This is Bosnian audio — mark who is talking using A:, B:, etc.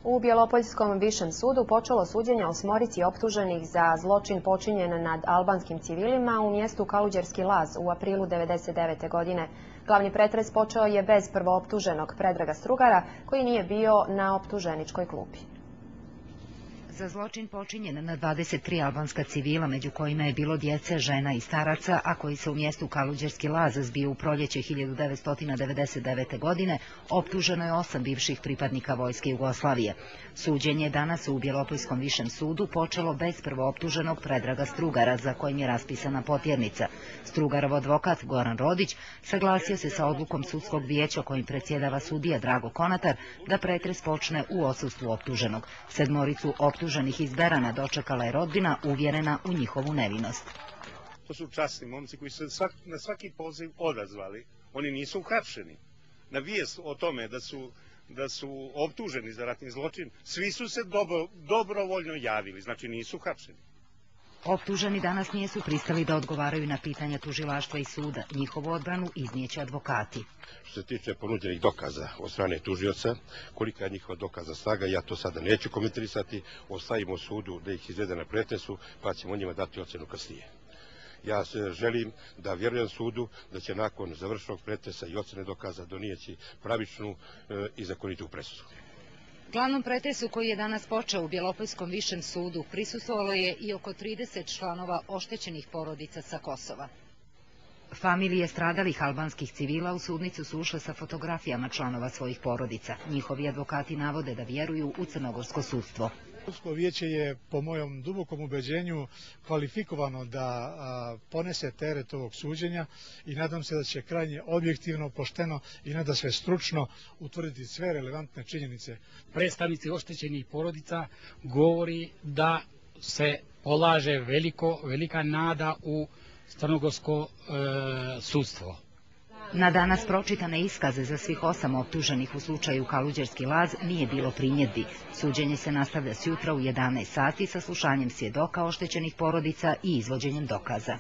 A: U Bjelopoljskom višem sudu počelo suđenje 8 optuženih za zločin počinjen nad albanskim civilima u mjestu Kaluđerski Laz u aprilu 1999. godine. Glavni pretres počeo je bez prvooptuženog Predraga Strugara, koji nije bio na optuženičkoj klupi.
B: Za zločin počinjen na 23 albanska civila, među kojima je bilo djece, žena i staraca, a koji se u mjestu Kaluđerski Laz zbio u proljeće 1999. godine, optuženo je 8 bivših pripadnika vojske Jugoslavije. Suđenje je danas u Bjelopoljskom višem sudu počelo bez prvooptuženog Predraga Strugara, za kojim je raspisana potjernica. Strugarov advokat Goran Rodić saglasio se sa odlukom sudskog vijeća kojim predsjedava sudija Drago Konatar da pretres počne u odsustvu optuženog. 7 optuženih iz Berana dočekala je rodbina uvjerena u njihovu nevinost.
C: To su časni momci koji su na svaki poziv odazvali. Oni nisu uhapšeni. Na vijest o tome da su optuženi za ratni zločin, svi su se dobrovoljno javili, znači nisu uhapšeni.
B: Optuženi danas nisu pristali da odgovaraju na pitanja tužilaštva i suda. Njihovu odbranu iznijeće advokati.
D: Što se tiče ponuđenih dokaza od strane tužioca, kolika je njihova dokaza snaga, ja to sada neću komentarisati, ostavimo sudu da ih izvede na pretresu, pa ćemo njima dati ocjenu kasnije. Ja želim da vjerujem sudu da će nakon završenog pretresa i ocjene dokaza donijeći pravičnu i zakonitu presudu.
B: Glavnom pretresu koji je danas počeo u Bjelopoljskom višem sudu prisustvovalo je i oko 30 članova oštećenih porodica sa Kosova. Familije stradalih albanskih civila u sudnicu su ušle sa fotografijama članova svojih porodica. Njihovi advokati navode da vjeruju u crnogorsko sudstvo.
E: Sudsko vijeće je, po mojom dubokom ubeđenju, kvalifikovano da ponese teret ovog suđenja i nadam se da će krajnje objektivno, pošteno i nadasve stručno utvrditi sve relevantne činjenice.
F: Predstavnici oštećenih porodica govori da se polaže velika nada u crnogorsko sudstvo.
B: Na danas pročitane iskaze za svih 8 optuženih u slučaju Kaluđerski Laz nije bilo primjedbi. Suđenje se nastavlja sjutra u 11 sati sa slušanjem svjedoka oštećenih porodica i izvođenjem dokaza.